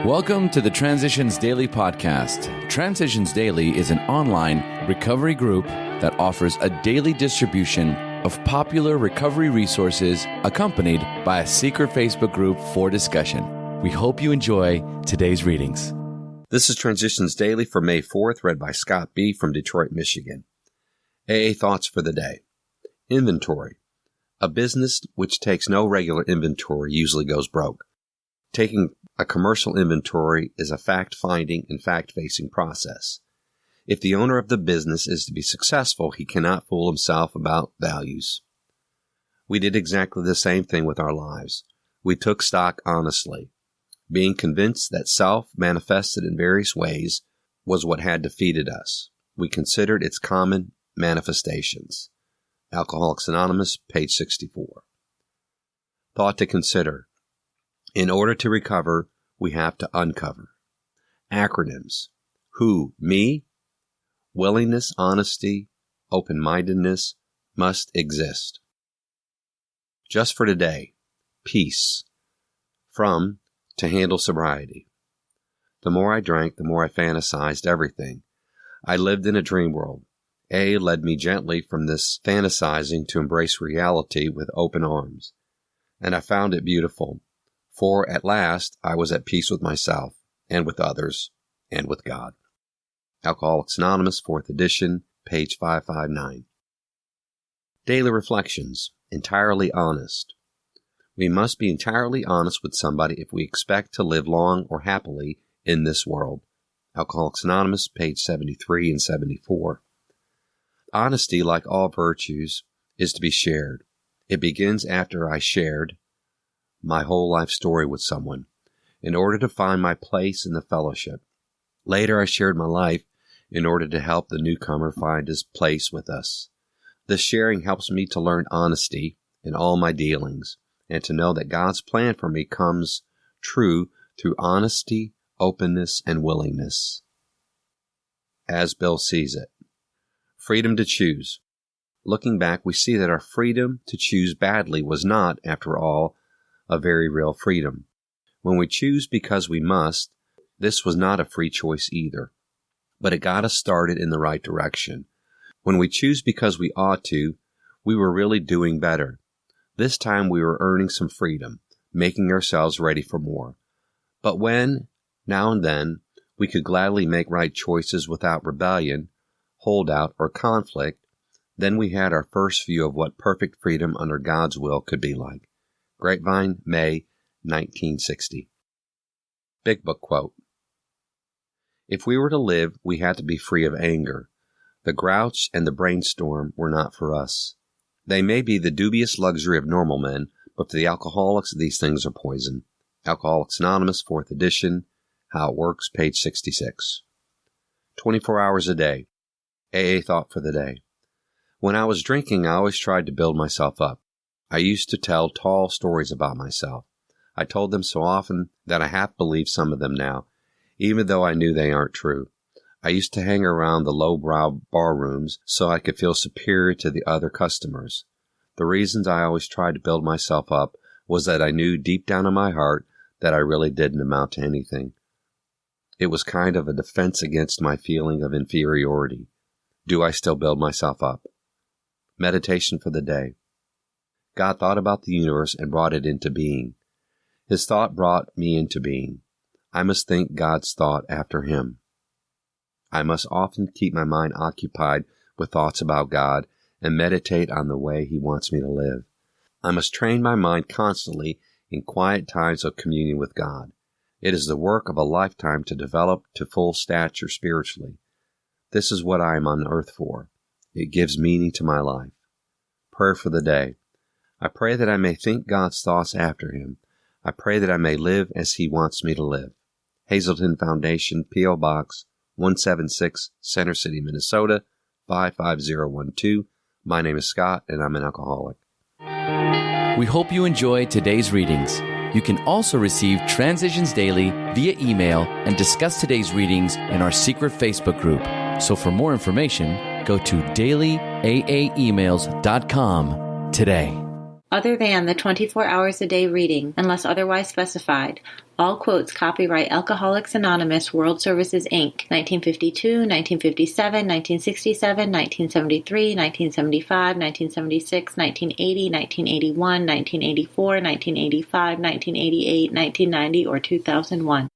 Welcome to the Transitions Daily podcast. Transitions Daily is an online recovery group that offers a daily distribution of popular recovery resources accompanied by a secret Facebook group for discussion. We hope you enjoy today's readings. This is Transitions Daily for May 4th, read by Scott B. from Detroit, Michigan. AA thoughts for the day. Inventory. A business which takes no regular inventory usually goes broke. Taking a commercial inventory is a fact-finding and fact-facing process. If the owner of the business is to be successful, he cannot fool himself about values. We did exactly the same thing with our lives. We took stock honestly, being convinced that self, manifested in various ways, was what had defeated us. We considered its common manifestations. Alcoholics Anonymous, page 64. Thought to consider. In order to recover, we have to uncover. Acronyms. Who? Me? Willingness, honesty, open-mindedness must exist. Just for today. Peace. From To Handle Sobriety. The more I drank, the more I fantasized everything. I lived in a dream world. A led me gently from this fantasizing to embrace reality with open arms. And I found it beautiful. For at last I was at peace with myself, and with others, and with God. Alcoholics Anonymous, 4th edition, page 559. Daily Reflections. Entirely honest. We must be entirely honest with somebody if we expect to live long or happily in this world. Alcoholics Anonymous, page 73 and 74. Honesty, like all virtues, is to be shared. It begins after I shared my whole life story with someone, in order to find my place in the fellowship. Later I shared my life in order to help the newcomer find his place with us. This sharing helps me to learn honesty in all my dealings, and to know that God's plan for me comes true through honesty, openness, and willingness. As Bill sees it. Freedom to choose. Looking back, we see that our freedom to choose badly was not, after all, a very real freedom. When we choose because we must, this was not a free choice either, but it got us started in the right direction. When we choose because we ought to, we were really doing better. This time we were earning some freedom, making ourselves ready for more. But when, now and then, we could gladly make right choices without rebellion, holdout, or conflict, then we had our first view of what perfect freedom under God's will could be like. Grapevine, May, 1960. Big Book quote. If we were to live, we had to be free of anger. The grouch and the brainstorm were not for us. They may be the dubious luxury of normal men, but for the alcoholics, these things are poison. Alcoholics Anonymous, 4th edition, How It Works, page 66. 24 hours a day. AA thought for the day. When I was drinking, I always tried to build myself up. I used to tell tall stories about myself. I told them so often that I half believe some of them now, even though I knew they aren't true. I used to hang around the low-brow bar rooms so I could feel superior to the other customers. The reasons I always tried to build myself up was that I knew deep down in my heart that I really didn't amount to anything. It was kind of a defense against my feeling of inferiority. Do I still build myself up? Meditation for the day. God thought about the universe and brought it into being. His thought brought me into being. I must think God's thought after him. I must often keep my mind occupied with thoughts about God and meditate on the way he wants me to live. I must train my mind constantly in quiet times of communion with God. It is the work of a lifetime to develop to full stature spiritually. This is what I am on earth for. It gives meaning to my life. Prayer for the day. I pray that I may think God's thoughts after him. I pray that I may live as he wants me to live. Hazelton Foundation, P.O. Box 176, Center City, Minnesota, 55012. My name is Scott, and I'm an alcoholic. We hope you enjoy today's readings. You can also receive Transitions Daily via email and discuss today's readings in our secret Facebook group. So for more information, go to dailyaaemails.com today. other than the 24 hours a day reading, unless otherwise specified. All quotes copyright Alcoholics Anonymous World Services, Inc., 1952, 1957, 1967, 1973, 1975, 1976, 1980, 1981, 1984, 1985, 1988, 1990, or 2001.